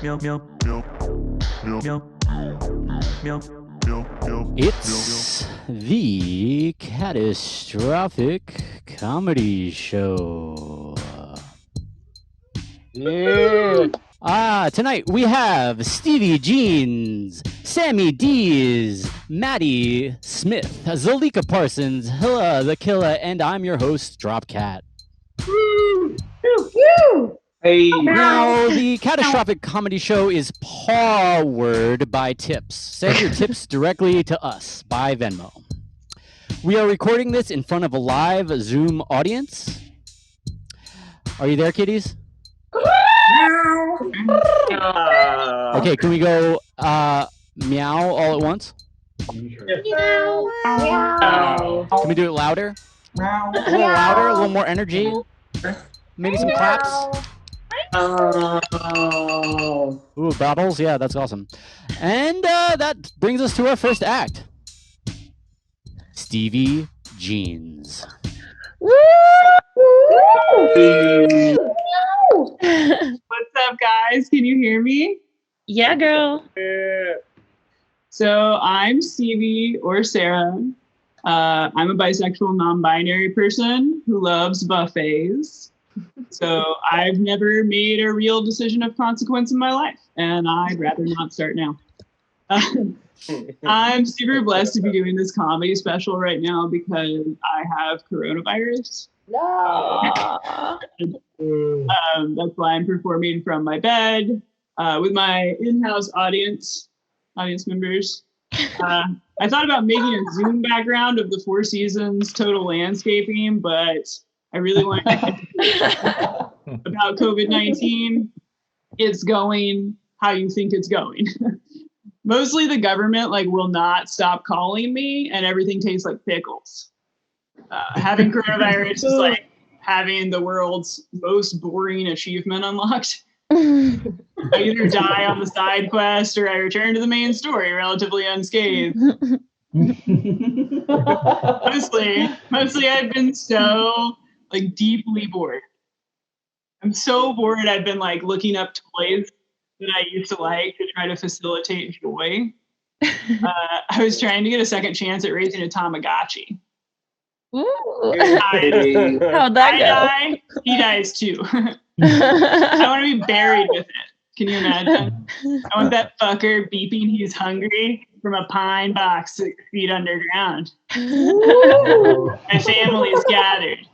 It's the Catastrophic Comedy Show. Tonight we have Stevie Jeans, Samy Dees, Maddy Smith, Zalika Parsons, Hila The Killa, and I'm your host, Dropkat. Hey. Now, the Catastrophic Comedy Show is powered by tips. Send your tips directly to us by Venmo. We are recording this in front of a live Zoom audience. Are you there, kitties? Okay, can we go meow all at once? Meow. Can we do it louder? A little louder, a little more energy. Maybe some claps. Ooh, battles? Yeah, that's awesome. And that brings us to our first act. Stevie Jeans. What's up, guys? Can you hear me? Yeah, girl. So I'm Stevie or Sarah. I'm a bisexual, non-binary person who loves buffets. So I've never made a real decision of consequence in my life, and I'd rather not start now. I'm super blessed to be doing this comedy special right now because I have coronavirus. That's why I'm performing from my bed with my in-house audience members. I thought about making a Zoom background of the Four Seasons total landscaping, but I really want to about COVID-19. It's going how you think it's going. Mostly the government will not stop calling me, and everything tastes like pickles. Having coronavirus is like having the world's most boring achievement honestly. I either die on the side quest or I return to the main story relatively unscathed. Mostly I've been so deeply bored. I'm so bored I've been looking up toys that I used to like to try to facilitate joy. I was trying to get a second chance at raising a Tamagotchi. Ooh. How'd that go? Die, he dies too. I want to be buried with it. Can you imagine? I want that fucker beeping he's hungry from a pine box 6 feet underground. My family's gathered.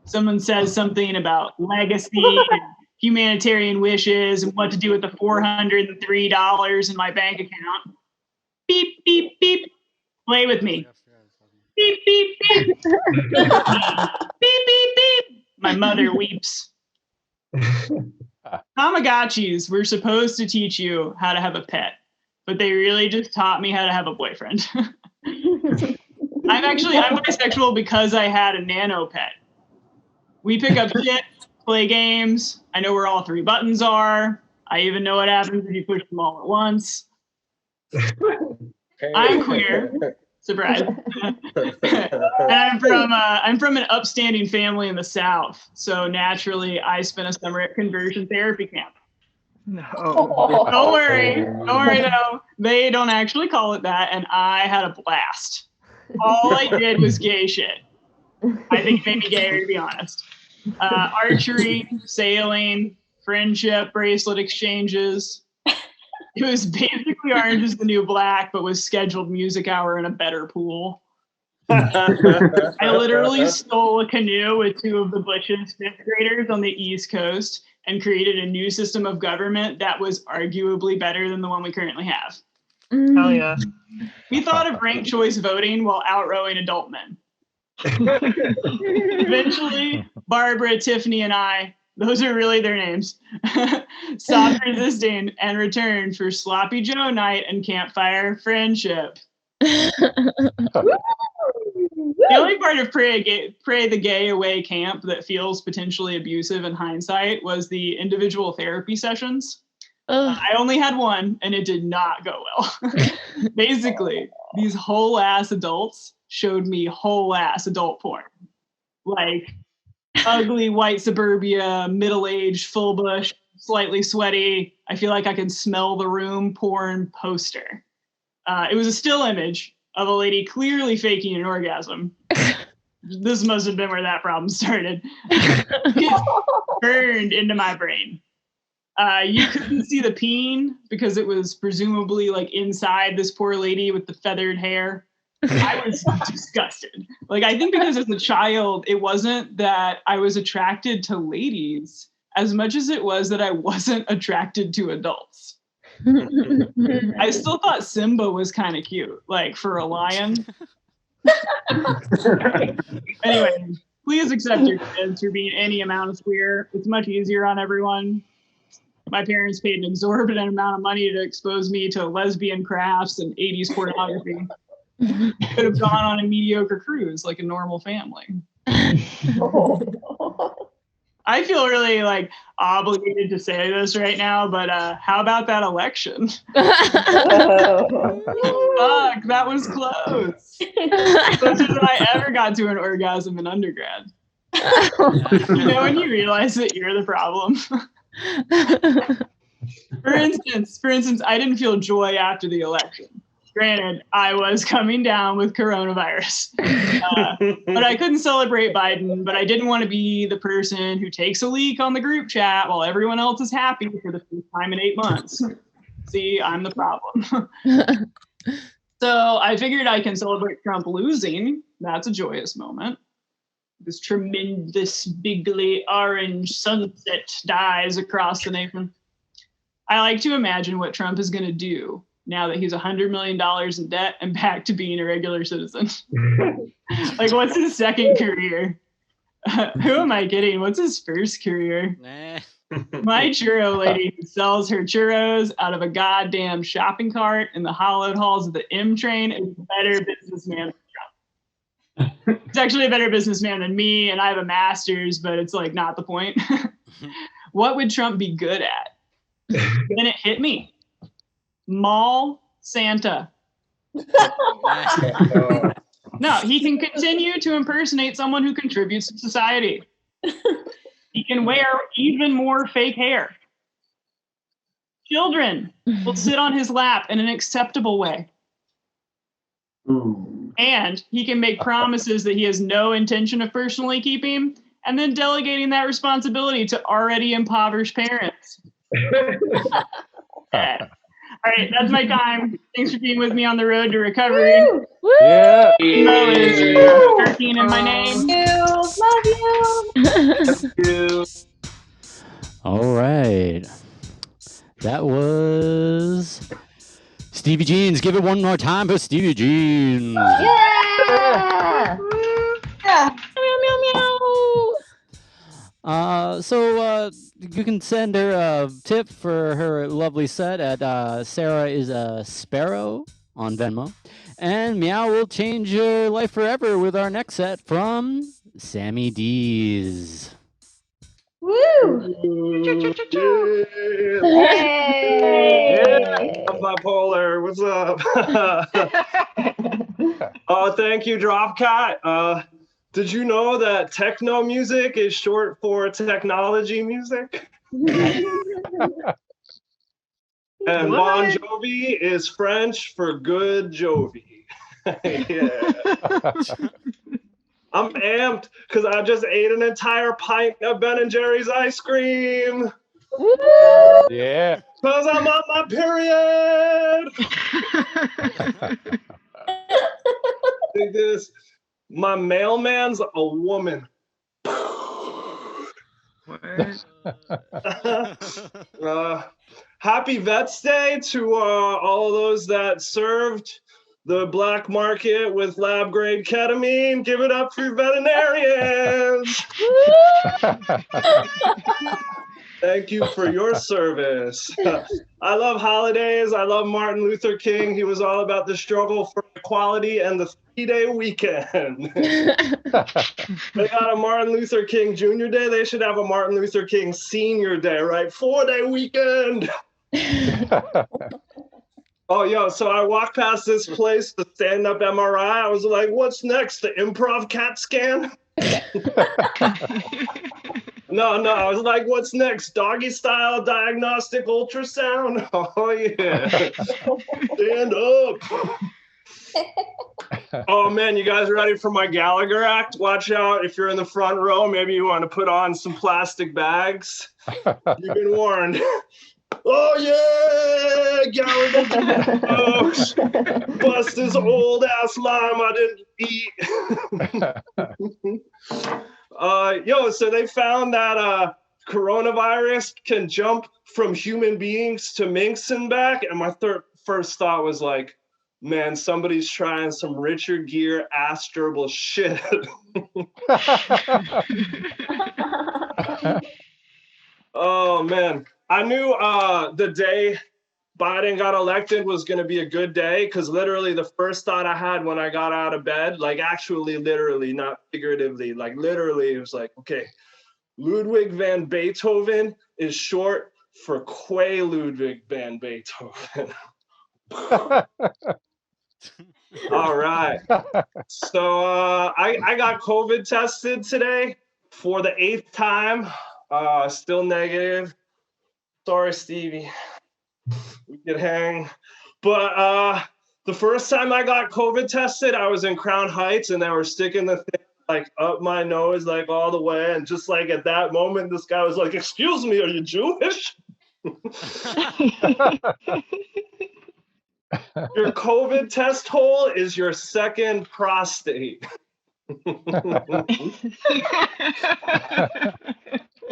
Someone says something about legacy and humanitarian wishes and what to do with the $403 in my bank account. Beep, beep, beep. Play with me. Beep, beep, beep. Beep, beep, beep. My mother weeps. Tamagotchis were supposed to teach you how to have a pet, but they really just taught me how to have a boyfriend. I'm bisexual because I had a nano pet. We pick up shit, play games. I know where all 3 buttons are. I even know what happens if you push them all at once. I'm queer. Surprise. I'm from an upstanding family in the South, so naturally I spent a summer at conversion therapy camp. No. Don't worry though. They don't actually call it that, and I had a blast. All I did was gay shit. I think it made me gayer, to be honest. Archery, sailing, friendship, bracelet exchanges. It was basically Orange is the New Black, but with scheduled music hour and a better pool. I literally stole a canoe with 2 of the Bush's 5th graders on the East Coast and created a new system of government that was arguably better than the one we currently have. Hell yeah. We thought of ranked choice voting while outrowing adult men. Eventually, Barbara, Tiffany, and I, those are really their names, stopped resisting and returned for Sloppy Joe night and campfire friendship. The only part of Pray the Gay Away camp that feels potentially abusive in hindsight was the individual therapy sessions. I only had one, and it did not go well. Basically, these whole ass adults showed me whole ass adult porn. Like ugly white suburbia, middle-aged, full bush, slightly sweaty, I feel like I can smell the room porn poster. It was a still image of a lady clearly faking an orgasm. This must have been where that problem started. It burned into my brain. You couldn't see the peen because it was presumably like inside this poor lady with the feathered hair. I was disgusted. Like, I think because as a child, it wasn't that I was attracted to ladies as much as it was that I wasn't attracted to adults. I still thought Simba was kind of cute, like for a lion. Anyway, please accept your kids for being any amount of queer. It's much easier on everyone. My parents paid an exorbitant amount of money to expose me to lesbian crafts and 80s pornography. Could have gone on a mediocre cruise like a normal family. I feel really like obligated to say this right now, but how about that election? Fuck, that was close. Closer than I ever got to an orgasm in undergrad. You know when you realize that you're the problem? For instance, I didn't feel joy after the election. Granted, I was coming down with coronavirus, but I couldn't celebrate Biden, but I didn't want to be the person who takes a leak on the group chat while everyone else is happy for the first time in 8 months. See, I'm the problem. So I figured I can celebrate Trump losing. That's a joyous moment. This tremendous, bigly orange sunset dies across the nation. I like to imagine what Trump is going to do now that he's $100 million in debt and back to being a regular citizen. Like, what's his second career? Who am I kidding? What's his first career? My churro lady who sells her churros out of a goddamn shopping cart in the hollowed halls of the M train is a better businessman than Trump. He's actually a better businessman than me, and I have a master's, but it's like not the point. What would Trump be good at? Then it hit me. Mall Santa. No, he can continue to impersonate someone who contributes to society. He can wear even more fake hair. Children will sit on his lap in an acceptable way. And he can make promises that he has no intention of personally keeping and then delegating that responsibility to already impoverished parents. All right, that's my time. Thanks for being with me on the road to recovery. Woo! Yeah. Emo is 13 in my name. Love you. All right. That was Stevie Jeans. Give it one more time for Stevie Jeans. Yeah! Meow, meow, meow. So you can send her a tip for her lovely set at Sarah is a Sparrow on Venmo. And Meow will change your life forever with our next set from Samy Dees. Woo! Hey! I'm bipolar. What's up? Oh, thank you, Dropkat. Did you know that techno music is short for technology music? And Bon Jovi is French for good Jovi. Yeah. I'm amped because I just ate an entire pint of Ben & Jerry's ice cream. Woo! Yeah. Because I'm on my period. Take this. My mailman's a woman. Happy Vets Day to all of those that served the black market with lab grade ketamine. Give it up for veterinarians. Thank you for your service. I love holidays. I love Martin Luther King. He was all about the struggle for equality and the 3-day weekend. They got a Martin Luther King Jr. Day. They should have a Martin Luther King Senior Day, right? 4-day weekend. Oh, yo, so I walked past this place, the stand-up MRI. I was like, what's next? The improv CAT scan? No, I was like, what's next? Doggy style diagnostic ultrasound? Oh, yeah. Stand up. Oh, man, you guys ready for my Gallagher act? Watch out. If you're in the front row, maybe you want to put on some plastic bags. You've been warned. Oh, yeah, Gallagher, folks. Bust this old ass lime I didn't eat. So they found that coronavirus can jump from human beings to minks and back. And my first thought was like, man, somebody's trying some Richard Gere ass gerbil shit. Oh, man. I knew the day Biden got elected was going to be a good day because literally the first thought I had when I got out of bed, like actually literally, not figuratively, like literally, it was like, okay, Ludwig van Beethoven is short for Quay Ludwig van Beethoven. All right. So I got COVID tested today for the 8th time. Still negative. Sorry, Stevie. We could hang. But the first time I got COVID tested, I was in Crown Heights and they were sticking the thing like up my nose, like all the way. And just like at that moment, this guy was like, excuse me, are you Jewish? Your COVID test hole is your second prostate.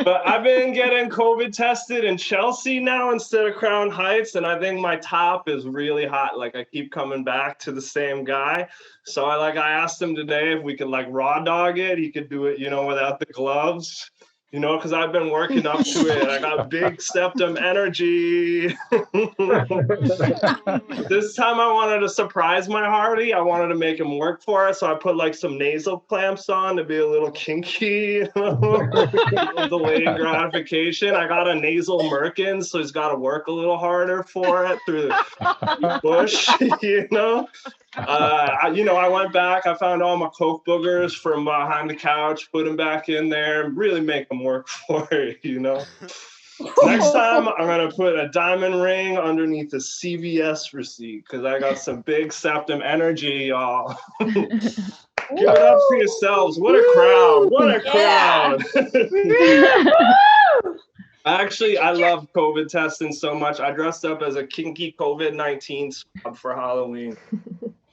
But I've been getting COVID tested in Chelsea now instead of Crown Heights, and I think my top is really hot. Like I keep coming back to the same guy. So I asked him today if we could like raw dog it. He could do it, without the gloves. Because I've been working up to it. I got big septum energy. This time I wanted to surprise my Hardy. I wanted to make him work for it. So I put like some nasal clamps on to be a little kinky, delayed gratification. I got a nasal merkin, so he's got to work a little harder for it through the bush, I went back, I found all my Coke boogers from behind the couch, put them back in there, and really make them work for it, Next time, I'm going to put a diamond ring underneath the CVS receipt because I got some big septum energy, y'all. Give it up for yourselves. What a crowd. What a crowd. Actually, I love COVID testing so much. I dressed up as a kinky COVID-19 swab for Halloween.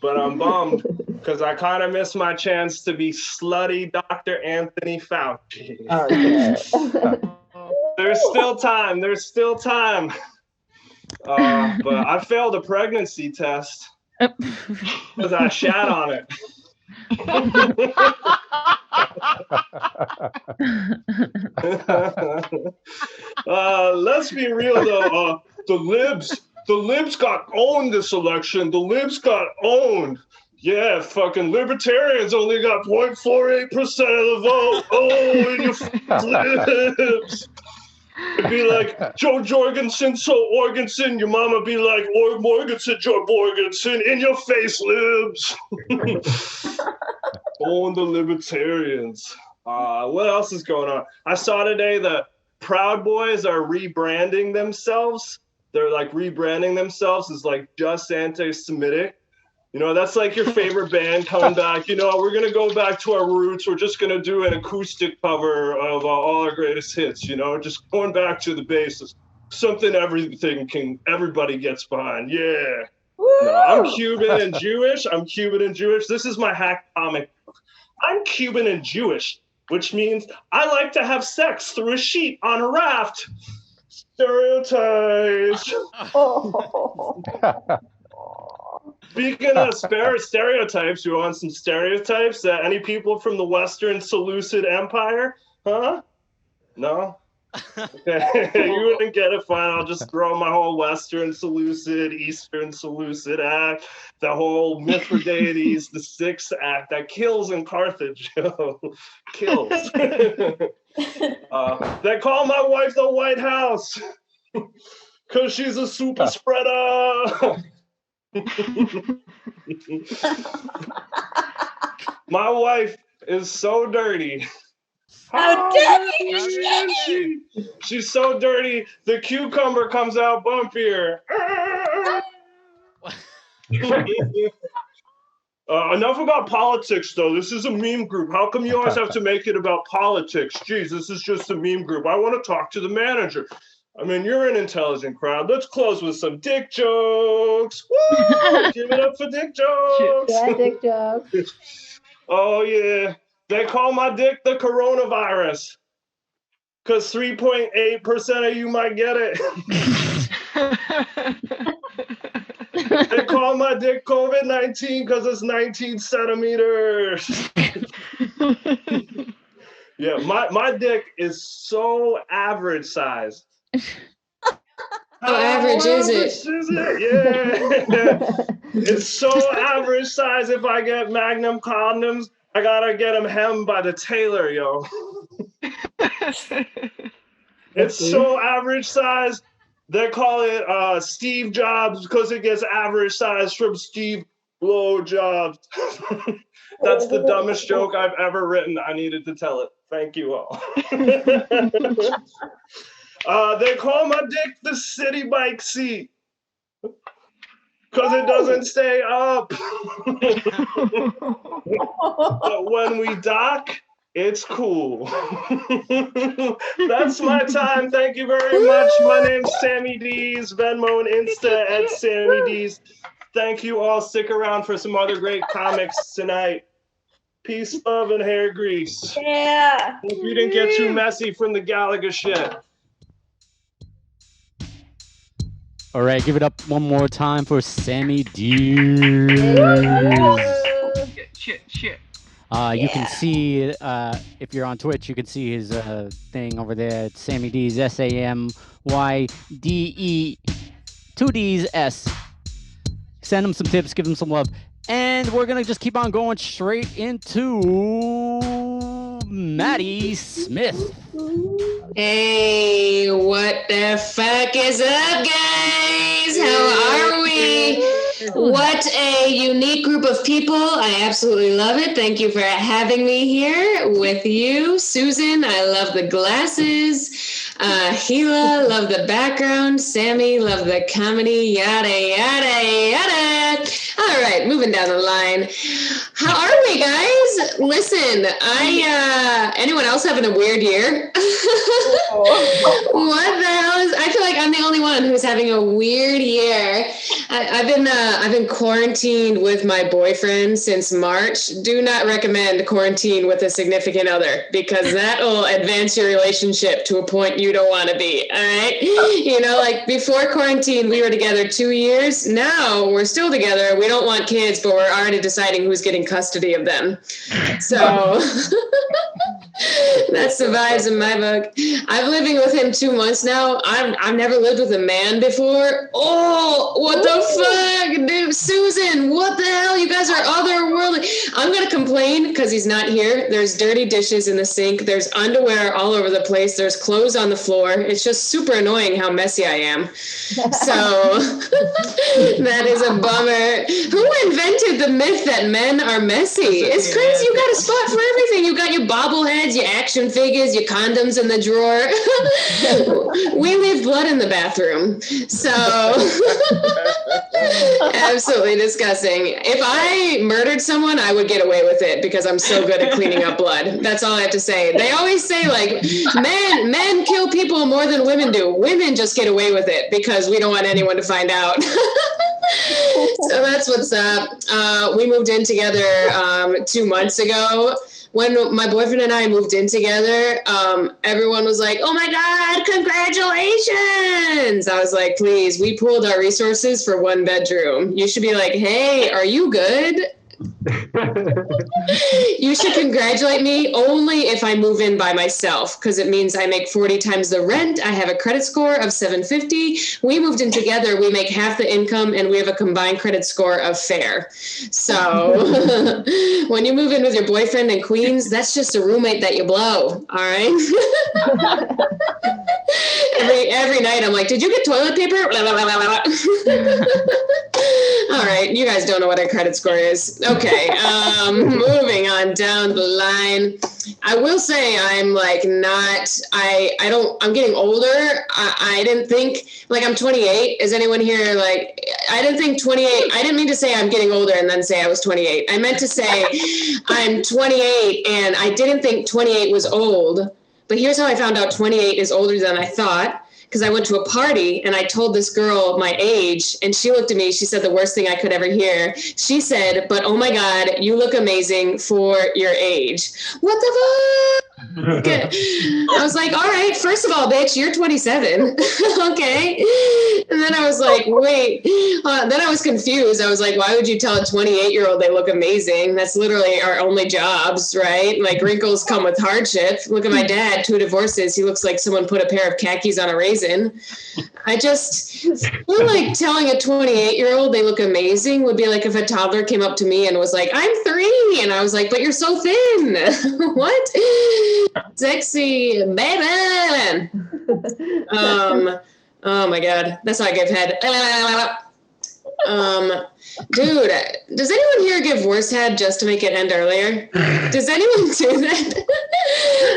But I'm bummed because I kind of missed my chance to be slutty Dr. Anthony Fauci. Oh, yeah. There's still time. But I failed a pregnancy test because I shat on it. Let's be real though. The libs got owned this election. The libs got owned. Yeah, fucking libertarians only got 0.48% of the vote. Oh, and you libs. It'd be like Joe Jorgensen, so Orgenson. Your mama be like, Morgensen, Joe Morgensen. In your face, libs. Own the libertarians. What else is going on? I saw today the Proud Boys are rebranding themselves. They're like rebranding themselves as like just anti-Semitic. That's like your favorite band coming back. We're going to go back to our roots. We're just going to do an acoustic cover of all our greatest hits, just going back to the basis. Something everybody gets behind. Yeah. No, I'm Cuban and Jewish. This is my hack comic book. I'm Cuban and Jewish, which means I like to have sex through a sheet on a raft. Stereotypes. Speaking of stereotypes, you want some stereotypes? Any people from the Western Seleucid Empire? Huh? No? Okay, you wouldn't get it, fine. I'll just throw my whole Western Seleucid, Eastern Seleucid act, the whole Mithridates, the Sixth Act that kills in Carthage. Kills. They call my wife the White House because she's a super spreader. My wife is so dirty How dare you? She's so dirty, the cucumber comes out bumpier. Enough about politics, though. This is a meme group. How come you always have to make it about politics? Jeez, this is just a meme group. I want to talk to the manager. I mean, you're an intelligent crowd. Let's close with some dick jokes. Woo! Give it up for dick jokes. Yeah, dick jokes. Oh, yeah. They call my dick the coronavirus because 3.8% of you might get it. They call my dick COVID-19 because it's 19 centimeters. Yeah, my dick is so average size. How average is it? Yeah. It's so average size. If I get Magnum condoms, I gotta get them hemmed by the tailor, yo. It's so average size. They call it Steve Jobs because it gets average size from Steve Blow Jobs. That's the dumbest joke I've ever written. I needed to tell it. Thank you all. They call my dick the city bike seat because it doesn't stay up. But when we dock, it's cool. That's my time. Thank you very much. My name's Samy Dees, Venmo and Insta at Samy Dees. Thank you all. Stick around for some other great comics tonight. Peace, love, and hair grease. Yeah. Hope you didn't get too messy from the Galaga shit. All right, give it up one more time for Samy Dees. Shit. You can see, if you're on Twitch, you can see his thing over there. It's Samy Dees, SAMYDE, 2 D's S. Send him some tips, give him some love. And we're going to just keep on going straight into Maddy Smith. Hey, what the fuck is up, guys? How are we? What a unique group of people. I absolutely love it. Thank you for having me here with you. Susan, I love the glasses. Hila, love the background. Samy, love the comedy. Yada, yada, yada. All right, moving down the line. How are we, guys? Listen, anyone else having a weird year? What the hell is, I feel like I'm the only one who's having a weird year. I've been quarantined with my boyfriend since March. Do not recommend quarantine with a significant other because that'll advance your relationship to a point you don't want to be. All right. You know, like before quarantine, we were together 2 years. Now we're still together. We don't want kids, but we're already deciding who's getting custody of them. So that's the vibes in my book. I've been living with him 2 months now. I've never lived with a man before. Oh, what the fuck, dude? Susan, what the hell? You guys are otherworldly. I'm going to complain because he's not here. There's dirty dishes in the sink. There's underwear all over the place. There's clothes on the floor. It's just super annoying how messy I am. So that is a bummer. Who invented the myth that men are messy? It's crazy. You got a spot for everything. You got your bobbleheads, your action figures, your condoms in the drawer. We leave blood in the bathroom. So absolutely disgusting. If I murdered someone, I would get away with it because I'm so good at cleaning up blood. That's all I have to say. They always say like men kill people more than women do. Women just get away with it because we don't want anyone to find out. So that's what's up. We moved in together 2 months ago. When my boyfriend and I moved in together, everyone was like, oh my God, congratulations. I was like, please, we pooled our resources for 1 bedroom. You should be like, hey, are you good? You should congratulate me only if I move in by myself because it means I make 40 times the rent. I have a credit score of 750. We moved in together. We make half the income and we have a combined credit score of fair. So when you move in with your boyfriend in Queens, that's just a roommate that you blow. All right. Every night I'm like, did you get toilet paper? All right, you guys don't know what a credit score is. Okay, moving on down the line. I will say I'm like I'm getting older. I didn't think, like, I'm 28. Is anyone here, like, I didn't think 28, I didn't mean to say I'm getting older and then say I was 28. I meant to say I'm 28 and I didn't think 28 was old. But here's how I found out 28 is older than I thought. Because I went to a party and I told this girl my age and she looked at me. She said the worst thing I could ever hear. She said, but oh my God, you look amazing for your age. What the fuck? I was like, all right, first of all, bitch, you're 27. Okay. And then I was like, wait. Then I was confused. I was like, why would you tell a 28-year-old they look amazing? That's literally our only jobs, right? Like, wrinkles come with hardship. Look at my dad, 2 divorces. He looks like someone put a pair of khakis on a raisin. I just feel like telling a 28-year-old they look amazing would be like if a toddler came up to me and was like, I'm 3. And I was like, but you're so thin. What? Sexy baby. Oh my God. That's how I give head. Dude, does anyone here give worse head just to make it end earlier? Does anyone do that?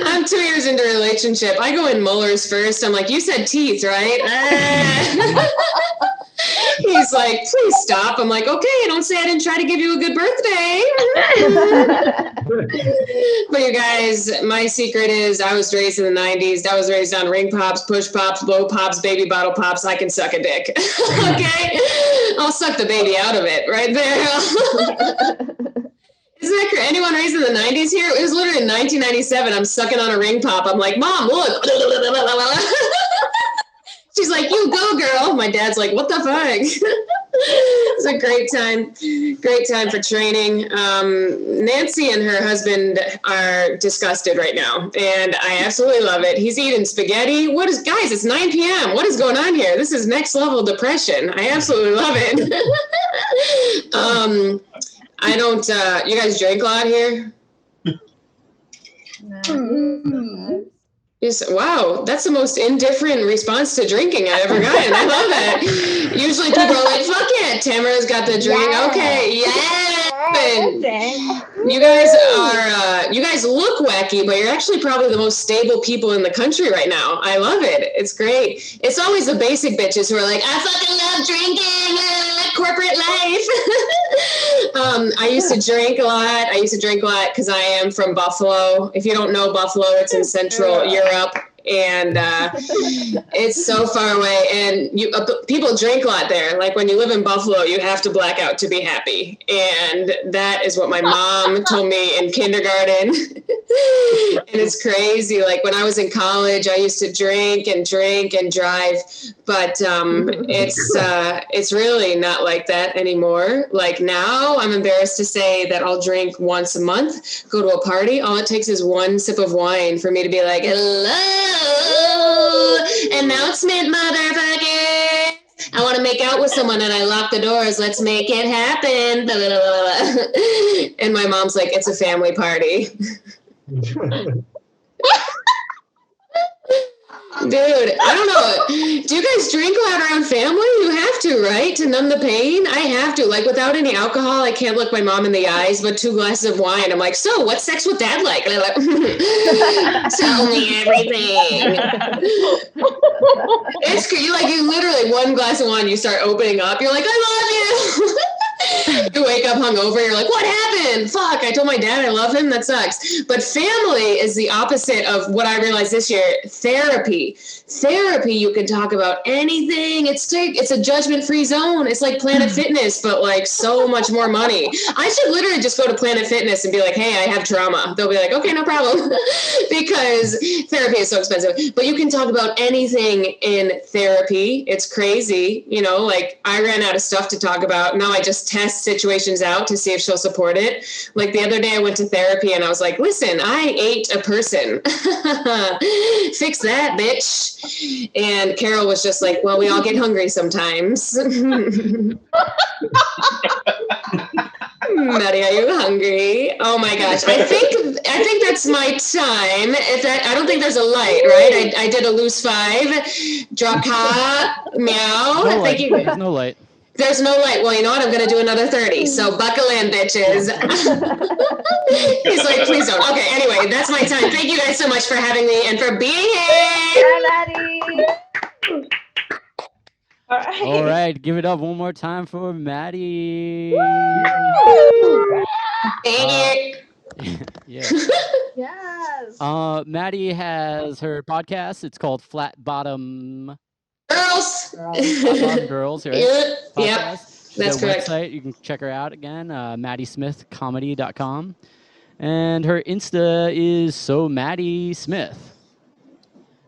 I'm 2 years into a relationship. I go in molars first. I'm like, you said teeth, right? He's like, please stop. I'm like, okay, don't say I didn't try to give you a good birthday. But you guys, my secret is I was raised in the 90s. I was raised on ring pops, push pops, blow pops, baby bottle pops. I can suck a dick. Okay? I'll suck the baby out of it right there. Isn't that crazy? Anyone raised in the 90s here? It was literally in 1997. I'm sucking on a ring pop. I'm like, Mom, look. She's like, you go, girl. My dad's like, what the fuck? It's a great time for training. Nancy and her husband are disgusted right now, and I absolutely love it. He's eating spaghetti. Guys, it's 9 p.m. What is going on here? This is next level depression. I absolutely love it. I don't, you guys drink a lot here? No. Wow, that's the most indifferent response to drinking I've ever gotten. I love that. Usually people are like, fuck it, Tamara's got the drink. Yeah. Okay, yeah. You guys look wacky, but you're actually probably the most stable people in the country right now. I love it. It's great. It's always the basic bitches who are like, I fucking love drinking, corporate life. I used to drink a lot because I am from Buffalo. If you don't know Buffalo, it's in Central Europe. And it's so far away, and people drink a lot there. Like, when you live in Buffalo, you have to black out to be happy, and that is what my mom told me in kindergarten. And it's crazy. Like, when I was in college, I used to drink and drive, but it's really not like that anymore. Like, now I'm embarrassed to say that I'll drink once a month, go to a party. All it takes is one sip of wine for me to be like, hello. Announcement, motherfucker. I want to make out with someone and I lock the doors. Let's make it happen. And my mom's like, it's a family party. Dude, I don't know. Do you guys drink a lot around family? You have to, right? To numb the pain? I have to. Like, without any alcohol, I can't look my mom in the eyes, but 2 glasses of wine, I'm like, so what's sex with dad like? And I'm like, tell me everything. It's crazy. Like, you literally, 1 glass of wine, you start opening up. You're like, I love you. You wake up hungover, you're like, what happened? Fuck, I told my dad I love him. That sucks. But family is the opposite of what I realized this year. Therapy, you can talk about anything. It's a judgment-free zone. It's like Planet Fitness, but like so much more money. I should literally just go to Planet Fitness and be like, hey, I have trauma. They'll be like, okay, no problem. Because therapy is so expensive. But you can talk about anything in therapy. It's crazy. You know, like, I ran out of stuff to talk about. Now I just test situations out to see if she'll support it. Like, the other day I went to therapy and I was like, listen, I ate a person. Fix that, bitch. And Carol was just like, well, we all get hungry sometimes. Maddy, are you hungry? Oh my gosh. I think that's my time. I don't think there's a light, right? I did a loose 5. Dropkat, meow. No light. There's no light. There's no like, well, you know what? I'm going to do another 30. So buckle in, bitches. He's like, please don't. Okay, anyway, that's my time. Thank you guys so much for having me and for being here. Yeah, Maddy. All right, give it up one more time for Maddy. Thank Yeah. Yes. Maddy has her podcast. It's called Flat Bottom Girls. Flat Bottom Girls, right? Yep, Podcast. that's The correct. website, you can check her out again, maddysmithcomedy.com. And her Insta is so Maddy Smith.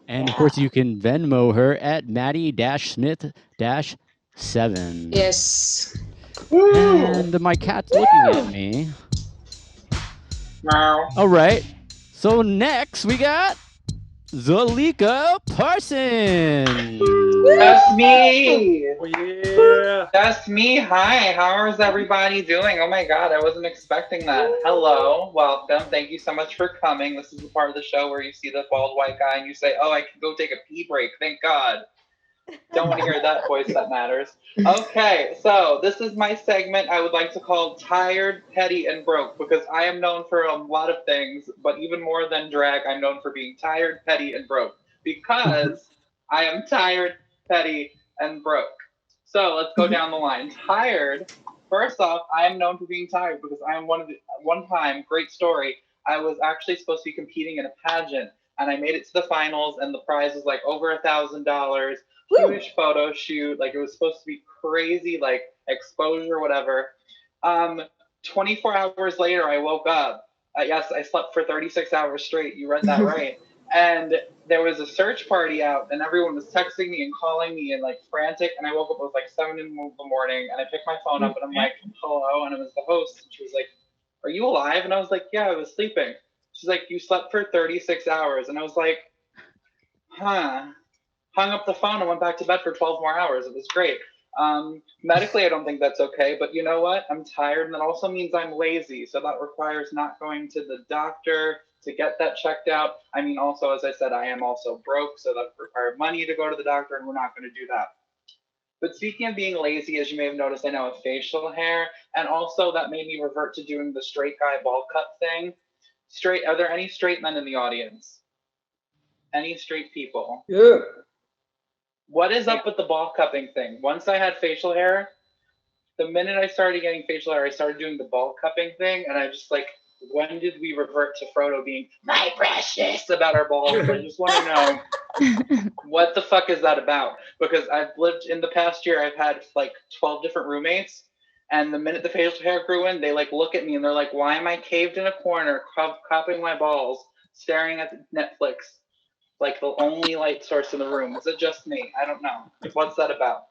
And of course, you can Venmo her at Maddy-Smith-7. Yes. And my cat's looking at me. Wow. All right. So next we got Zalika Parsons. That's me. Oh, yeah. That's me. Hi. How is everybody doing? Oh my God, I wasn't expecting that. Hello. Welcome. Thank you so much for coming. This is the part of the show where you see the bald white guy and you say, oh, I can go take a pee break. Thank God. Don't want to hear that voice that matters. Okay, so this is my segment I would like to call Tired, Petty, and Broke, because I am known for a lot of things, but even more than drag, I'm known for being tired, petty, and broke, because I am tired, petty, and broke. So let's go down the line. Tired, first off, I am known for being tired because I am one time, great story, I was actually supposed to be competing in a pageant, and I made it to the finals, and the prize was like over $1,000. Huge photo shoot, like it was supposed to be crazy, like exposure, whatever. 24 hours later, I woke up. Yes, I slept for 36 hours straight. You read that right. And there was a search party out, and everyone was texting me and calling me and like frantic. And I woke up, it was like 7 in the morning, and I picked my phone up, and I'm like, hello, and it was the host. And she was like, are you alive? And I was like, yeah, I was sleeping. She's like, you slept for 36 hours. And I was like, huh. Hung up the phone and went back to bed for 12 more hours. It was great. Medically, I don't think that's okay, but you know what? I'm tired, and that also means I'm lazy. So that requires not going to the doctor to get that checked out. I mean, also, as I said, I am also broke, so that required money to go to the doctor, and we're not going to do that. But speaking of being lazy, as you may have noticed, I now have facial hair, and also that made me revert to doing the straight guy ball cut thing. Are there any straight men in the audience? Any straight people? Yeah. What is up with the ball cupping thing? Once I had facial hair, the minute I started getting facial hair, I started doing the ball cupping thing, and I just like, when did we revert to Frodo being my precious about our balls? I just want to know what the fuck is that about? Because I've lived in the past year, I've had like 12 different roommates, and the minute the facial hair grew in, they like look at me and they're like, why am I caved in a corner, cupping my balls, staring at Netflix? Like the only light source in the room. Is it just me? I don't know. What's that about?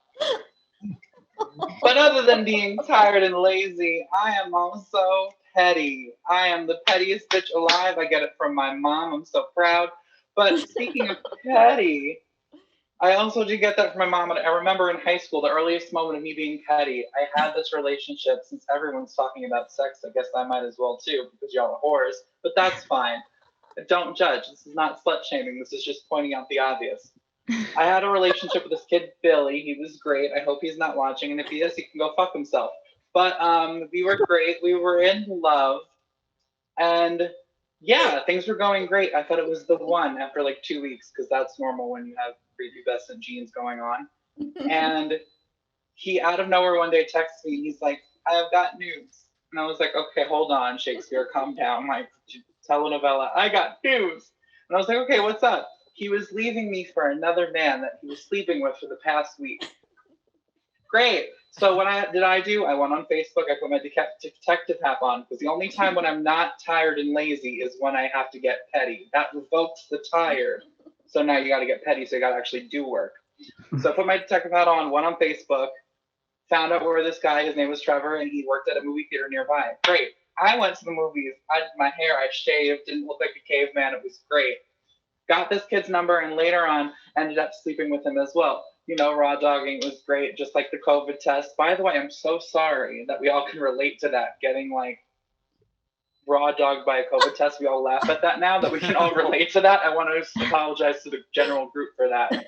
But other than being tired and lazy, I am also petty. I am the pettiest bitch alive. I get it from my mom. I'm so proud. But speaking of petty, I also did get that from my mom. And I remember in high school, the earliest moment of me being petty, I had this relationship. Since everyone's talking about sex, I guess I might as well too, because y'all are whores. But that's fine. Don't judge. This is not slut shaming. This is just pointing out the obvious. I had a relationship with this kid, Billy. He was great. I hope he's not watching. And if he is, he can go fuck himself. But we were great. We were in love. And yeah, things were going great. I thought it was the one after like 2 weeks, because that's normal when you have prepubescent genes going on. And he out of nowhere one day texts me. He's like, I have got news. And I was like, okay, hold on, Shakespeare, calm down. Like, telenovela, I got news. And I was like, okay, what's up? He was leaving me for another man that he was sleeping with for the past week. Great. So what did I do? I went on Facebook, I put my detective hat on, because the only time when I'm not tired and lazy is when I have to get petty. That revokes the tired. So now you got to get petty, so you got to actually do work. So I put my detective hat on, went on Facebook, found out where this guy, his name was Trevor, and he worked at a movie theater nearby. Great. I went to the movies. I did my hair. I shaved. Didn't look like a caveman. It was great. Got this kid's number, and later on ended up sleeping with him as well. You know, raw dogging was great, just like the COVID test. By the way, I'm so sorry that we all can relate to that, getting like raw dogged by a COVID test. We all laugh at that now, that we can all relate to that. I want to apologize to the general group for that.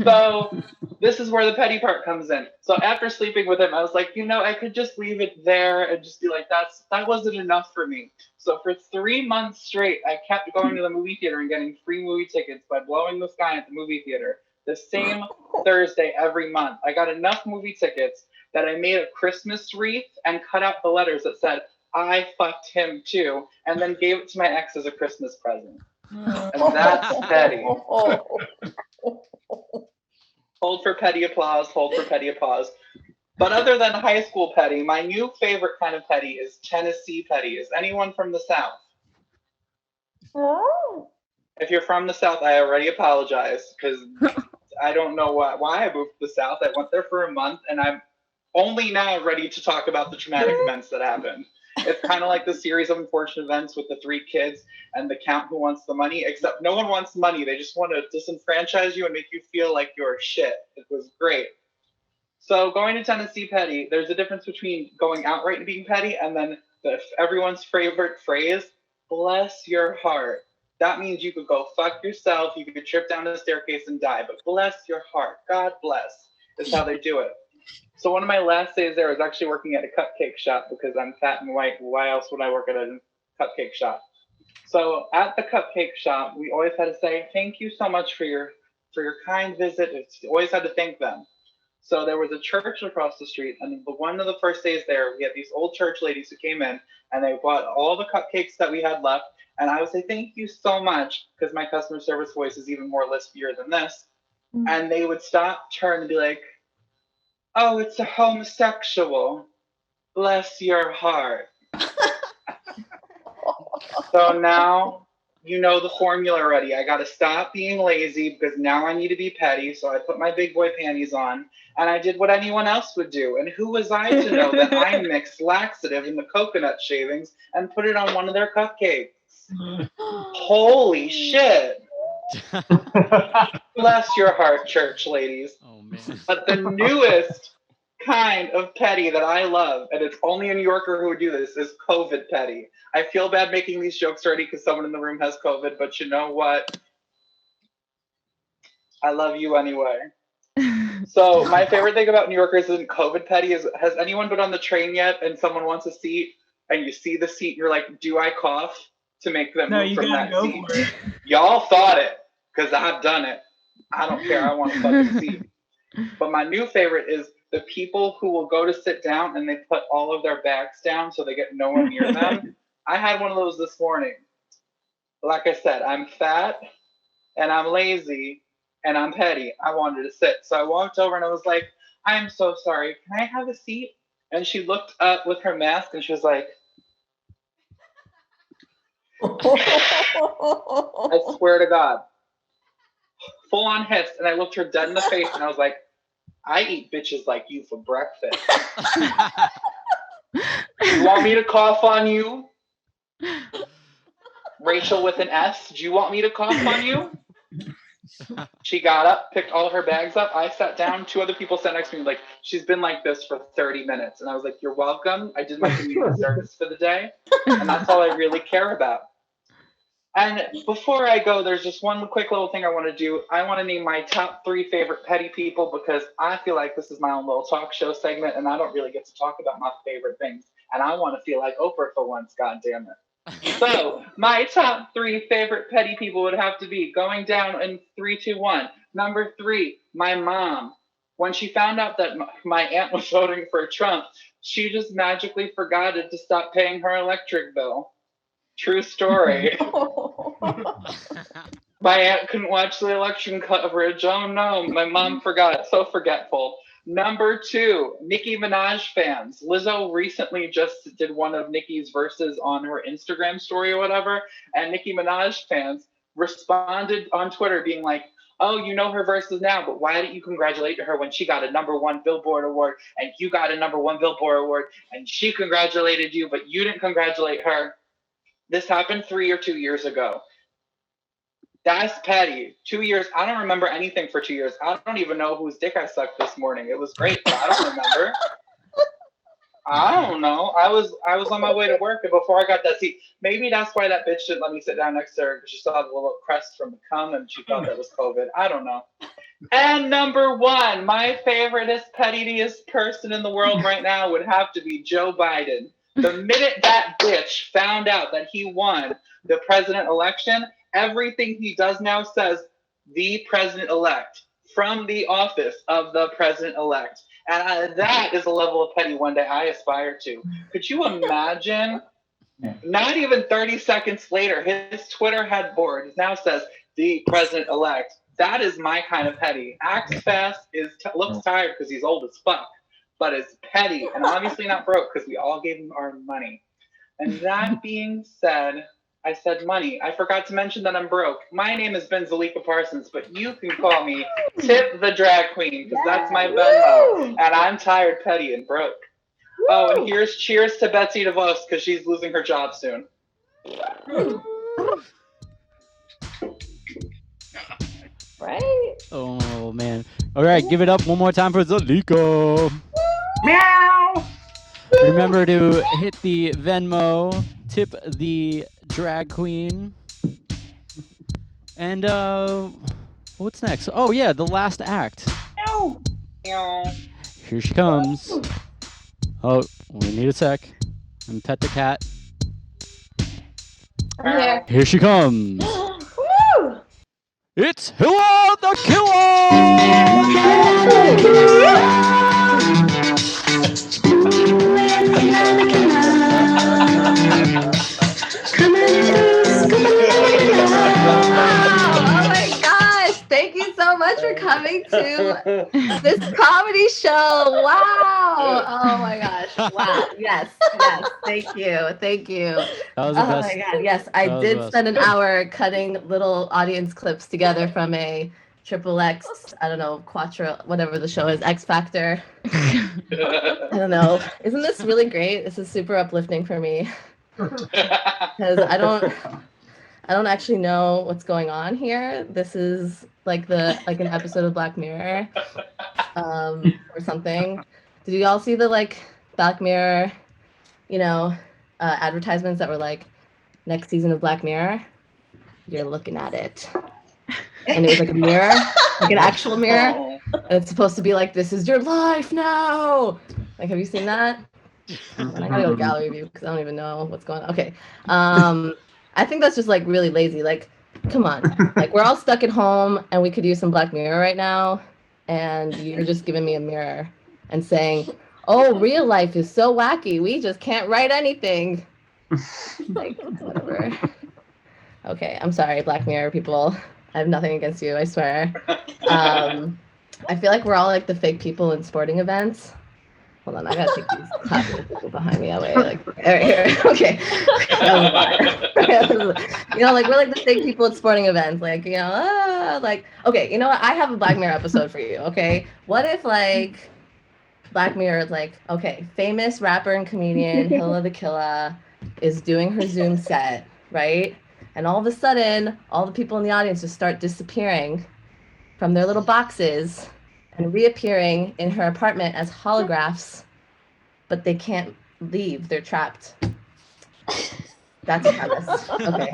So this is where the petty part comes in. So after sleeping with him, I was like, I could just leave it there and just be like, that wasn't enough for me. So for 3 months straight, I kept going to the movie theater and getting free movie tickets by blowing this guy at the movie theater the same Thursday every month. I got enough movie tickets that I made a Christmas wreath and cut out the letters that said, I fucked him too, and then gave it to my ex as a Christmas present. And that's petty. Hold for petty applause, hold for petty applause. But other than high school petty, my new favorite kind of petty is Tennessee petty. Is anyone from the South? Oh. If you're from the South, I already apologize because I don't know why I moved to the South. I went there for a month and I'm only now ready to talk about the traumatic events that happened. It's kind of like the series of unfortunate events with the 3 kids and the count who wants the money, except no one wants money. They just want to disenfranchise you and make you feel like you're shit. It was great. So going to Tennessee petty, there's a difference between going outright and being petty and then everyone's favorite phrase, bless your heart. That means you could go fuck yourself, you could trip down the staircase and die, but bless your heart, God bless, is how they do it. So one of my last days there was actually working at a cupcake shop because I'm fat and white. Why else would I work at a cupcake shop? So at the cupcake shop, we always had to say, thank you so much for your kind visit. We always had to thank them. So there was a church across the street, and one of the first days there, we had these old church ladies who came in, and they bought all the cupcakes that we had left, and I would say, thank you so much, because my customer service voice is even more lispier than this, and they would stop, turn, and be like, oh, it's a homosexual. Bless your heart. So now you know the formula already. I got to stop being lazy because now I need to be petty. So I put my big boy panties on and I did what anyone else would do. And who was I to know that I mixed laxative in the coconut shavings and put it on one of their cupcakes? Holy shit. Bless your heart, church ladies. Oh, man. But the newest kind of petty that I love, and it's only a New Yorker who would do this, is COVID petty. I feel bad making these jokes already because someone in the room has COVID, but you know what? I love you anyway. So my favorite thing about New Yorkers isn't COVID petty. Has anyone been on the train yet and someone wants a seat and you see the seat and you're like, do I cough to make them move from that seat? For it. Y'all thought it because I've done it. I don't care. I want a fucking seat. But my new favorite is the people who will go to sit down and they put all of their bags down so they get no one near them. I had one of those this morning. Like I said, I'm fat and I'm lazy and I'm petty. I wanted to sit. So I walked over and I was like, I'm so sorry. Can I have a seat? And she looked up with her mask and she was like, I swear to God. Full on hiss. And I looked her dead in the face and I was like, I eat bitches like you for breakfast. You want me to cough on you? Rachel with an S, do you want me to cough on you? She got up, picked all her bags up. I sat down. 2 other people sat next to me like, she's been like this for 30 minutes. And I was like, you're welcome. I did my community service for the day. And that's all I really care about. And before I go, there's just one quick little thing I want to do. I want to name my top 3 favorite petty people because I feel like this is my own little talk show segment and I don't really get to talk about my favorite things. And I want to feel like Oprah for once, God damn it. So my top 3 favorite petty people would have to be going down in 3, 2, 1. Number 3, my mom. When she found out that my aunt was voting for Trump, she just magically forgot to stop paying her electric bill. True story. My aunt couldn't watch the election coverage. Oh no, my mom forgot. So forgetful. Number 2, Nicki Minaj fans. Lizzo recently just did one of Nicki's verses on her Instagram story or whatever, and Nicki Minaj fans responded on Twitter being like, oh, you know her verses now, but why didn't you congratulate her when she got a #1 Billboard award and you got a #1 Billboard award and she congratulated you, but you didn't congratulate her? This happened 3 or 2 years ago. That's petty. 2 years. I don't remember anything for 2 years. I don't even know whose dick I sucked this morning. It was great, but I don't remember. I don't know. I was on my way to work, and before I got that seat, maybe that's why that bitch didn't let me sit down next to her, because she saw the little crest from the cum and she thought that was COVID. I don't know. And number 1, on. My favoriteest, pettiest person in the world right now would have to be Joe Biden. The minute that bitch found out that he won the president election, everything he does now says, the president-elect, from the office of the president-elect. And that is a level of petty one day I aspire to. Could you imagine? Not even 30 seconds later, his Twitter headboard now says, the president-elect. That is my kind of petty. Acts fast, looks tired because he's old as fuck, but is petty and obviously not broke because we all gave him our money. And that being said, I said money. I forgot to mention that I'm broke. My name has been Zalika Parsons, but you can call me Tip the Drag Queen because that's my Venmo. And I'm tired, petty, and broke. Oh, and here's cheers to Betsy DeVos because she's losing her job soon. Right? Oh, man. All right, give it up one more time for Zalika. Meow. Remember to hit the Venmo, tip the drag queen. And what's next? Oh, yeah, the last act. Meow. Here she comes. Oh, we need a sec. And pet the cat. I'm here. Here she comes. Woo! It's Hila The Killa! Oh my gosh! Thank you so much for coming to this comedy show. Wow! Oh my gosh! Wow! Yes, yes. Thank you. Thank you. That was the Oh best. my god! Yes, I That was the did best. spend an hour cutting little audience clips together from a Triple X, I don't know, Quattro, whatever the show is, X Factor. I don't know. Isn't this really great? This is super uplifting for me because I don't actually know what's going on here. This is like an episode of Black Mirror, or something. Did you all see the Black Mirror, advertisements that were like, next season of Black Mirror? You're looking at it. And it was like a mirror, like an actual mirror. And it's supposed to be like, this is your life now. Like, have you seen that? And I gotta go to gallery view because I don't even know what's going on. Okay. I think that's just like really lazy. Like, come on. Like, we're all stuck at home and we could use some Black Mirror right now. And you're just giving me a mirror and saying, oh, real life is so wacky. We just can't write anything. Like, whatever. Okay, I'm sorry, Black Mirror people. I have nothing against you, I swear. I feel like we're all like the fake people in sporting events. Hold on, I gotta take these classes behind me away. Like, right here. Okay. Like we're like the fake people at sporting events. Like, okay, you know what? I have a Black Mirror episode for you, okay? What if like Black Mirror is like, okay, famous rapper and comedian Hila The Killa is doing her Zoom set, right? And all of a sudden, all the people in the audience just start disappearing from their little boxes and reappearing in her apartment as holographs, but they can't leave. They're trapped. That's a premise. Okay.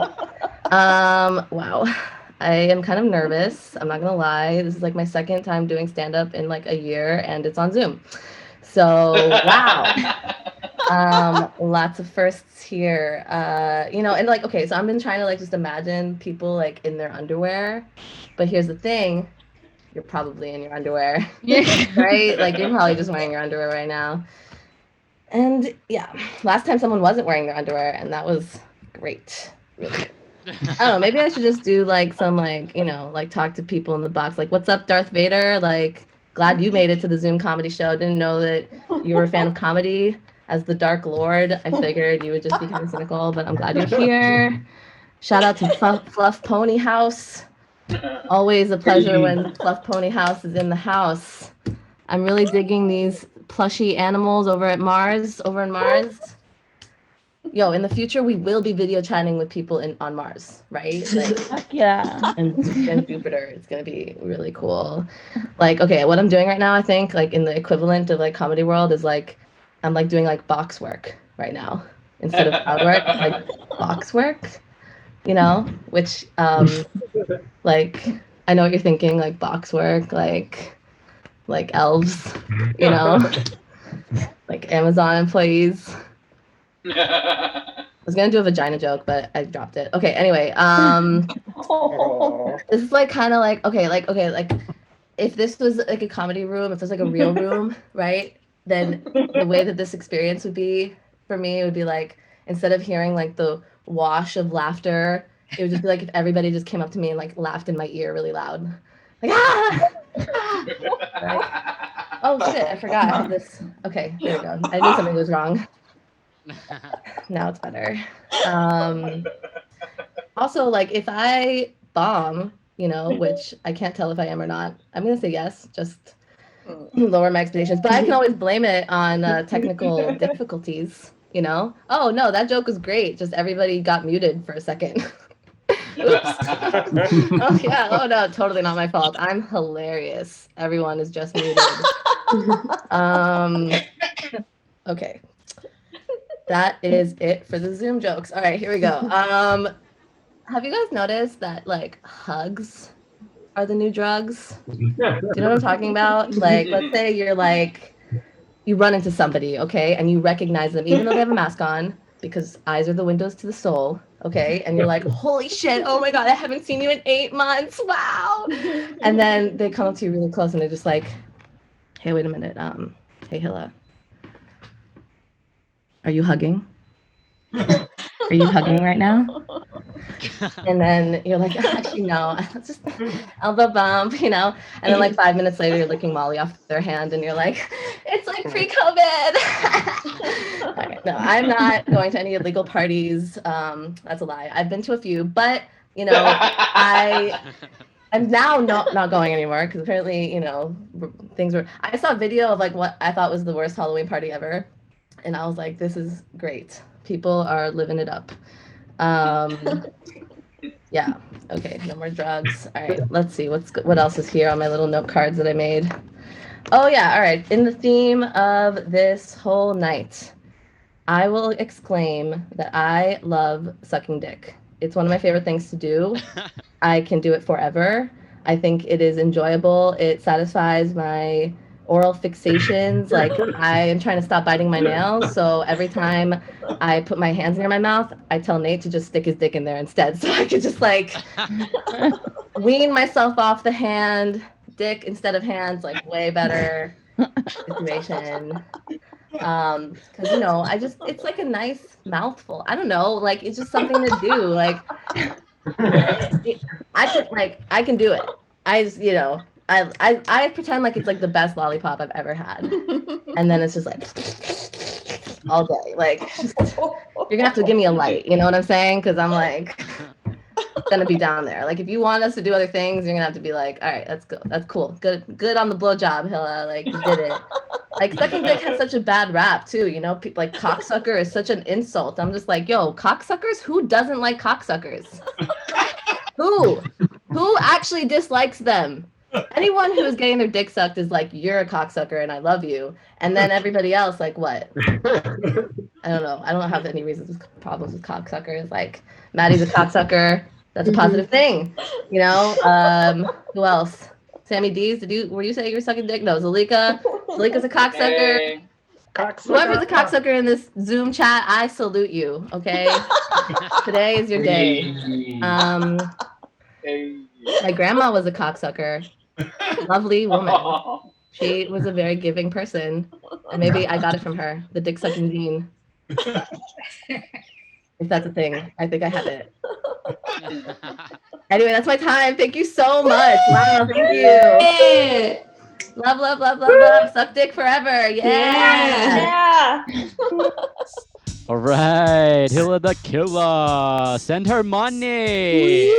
Wow. I am kind of nervous. I'm not going to lie. This is like my second time doing stand-up in like a year, and it's on Zoom. So, wow. Lots of firsts here. And like, okay, so I've been trying to like just imagine people like in their underwear, but here's the thing, you're probably in your underwear, right? Like you're probably just wearing your underwear right now. And yeah, last time someone wasn't wearing their underwear, and that was great. Really. I don't know, maybe I should just do like some like talk to people in the box, like, what's up, Darth Vader? Like, glad you made it to the Zoom comedy show. Didn't know that you were a fan of comedy. As the Dark Lord, I figured you would just be kind of cynical, but I'm glad you're here. Shout out to Fluff Pony House. Always a pleasure when Fluff Pony House is in the house. I'm really digging these plushy animals over in Mars. Yo, in the future, we will be video chatting with people on Mars, right? Like, yeah. And Jupiter. It's going to be really cool. Like, okay, what I'm doing right now, I think, like in the equivalent of like Comedy World is like, I'm like doing like box work right now instead of crowd work, like box work, which like I know what you're thinking, like box work, like like elves, you know, like Amazon employees. I was gonna do a vagina joke, but I dropped it. Okay, anyway, this is like kind of like okay, if this was like a comedy room, if it was like a real room, right? Then the way that this experience would be for me, it would be like instead of hearing like the wash of laughter, it would just be like if everybody just came up to me and like laughed in my ear really loud, like ah! Like, oh shit, I forgot I have this. Okay, there we go. I knew something was wrong. Now it's better. Also, like if I bomb, you know, which I can't tell if I am or not, I'm gonna say yes, just lower my expectations. But I can always blame it on technical difficulties, you know? Oh no, that joke was great. Just everybody got muted for a second. Oops. Oh yeah. Oh no, totally not my fault. I'm hilarious. Everyone is just muted. Okay. That is it for the Zoom jokes. All right, here we go. Have you guys noticed that like hugs are the new drugs? Do you know what I'm talking about? Like, let's say you're like, you run into somebody, okay, and you recognize them even though they have a mask on, because eyes are the windows to the soul, okay? And you're like, holy shit, oh my God, I haven't seen you in 8 months, wow. And then they come up to you really close and they're just like, hey, wait a minute, hey, Hila. Are you hugging? Are you hugging right now? And then you're like, actually, no, just elbow bump, you know? And then like 5 minutes later, you're licking Molly off their hand and you're like, it's like pre-COVID. Okay, no, I'm not going to any illegal parties. That's a lie. I've been to a few, but, you know, I'm now not going anymore because apparently, you know, things were, I saw a video of like what I thought was the worst Halloween party ever. And I was like, this is great. People are living it up. Yeah. Okay. No more drugs. All right. Let's see what else is here on my little note cards that I made. Oh yeah. All right. In the theme of this whole night, I will exclaim that I love sucking dick. It's one of my favorite things to do. I can do it forever. I think it is enjoyable. It satisfies my oral fixations. Like I am trying to stop biting my nails, so every time I put my hands near my mouth, I tell Nate to just stick his dick in there instead, so I could just like wean myself off the dick instead of hands. Like way better situation. Because you know, it's like a nice mouthful. I don't know, like it's just something to do. Like I can do it. You know. I pretend like it's like the best lollipop I've ever had, and then it's just like all day. Like you're gonna have to give me a light, you know what I'm saying? Because I'm like gonna be down there. Like if you want us to do other things, you're gonna have to be like, all right, let's go. That's cool. Good on the blowjob, Hila. Like you did it. Like sucking dick has such a bad rap too, you know. Like cocksucker is such an insult. I'm just like, yo, cocksuckers. Who doesn't like cocksuckers? Who actually dislikes them? Anyone who is getting their dick sucked is like, you're a cocksucker and I love you. And then everybody else, like, what? I don't know. I don't have any problems with cocksuckers. Like, Maddy's a cocksucker. That's a positive thing. You know? Who else? Samy Dees, were you saying you were sucking dick? No, Zalika's a cocksucker. Hey. Whoever's a cocksucker in this Zoom chat, I salute you, okay? Today is your day. My grandma was a cocksucker. Lovely woman. She was a very giving person. And maybe I got it from her, the dick sucking gene. If that's a thing. I think I have it. Anyway, that's my time. Thank you so much. Wow, thank you. Yeah. Love, love, love, love, love. Suck dick forever. Yeah. All right, Hila The Killa. Send her money.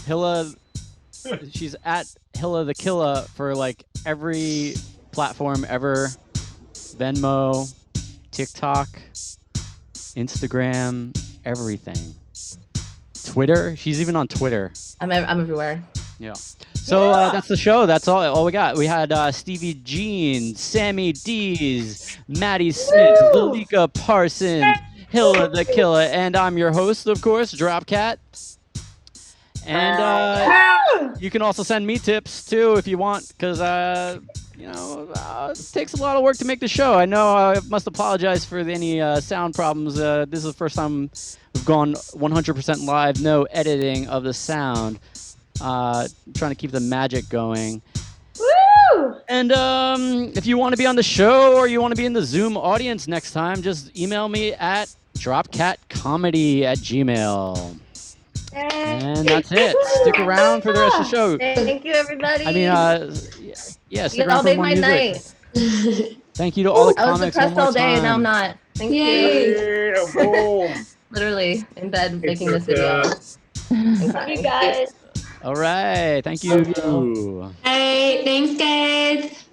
Hila. She's at Hila The Killa for like every platform ever. Venmo, TikTok, Instagram, everything. Twitter. She's even on Twitter. I'm everywhere. Yeah. So that's the show. That's all we got. We had Stevie Jeans, Samy Dees, Maddy Smith, Zalika Parsons, Hila The Killa, and I'm your host, of course, Dropkat. And you can also send me tips too if you want, because it takes a lot of work to make the show. I know I must apologize for any sound problems. This is the first time we've gone 100% live, no editing of the sound. Trying to keep the magic going. Woo! And if you want to be on the show or you want to be in the Zoom audience next time, just email me at dropcatcomedy@gmail.com. And that's it. Stick around for the rest of the show. Thank you, everybody. I mean, yeah, stick around for made more my music. night. Thank you to all the I was comics depressed one more all day, and now I'm time. not. Thank Yay. you. Yeah, boom. Literally in bed making this video. You guys. All right. Thank you. Hey, thanks, guys.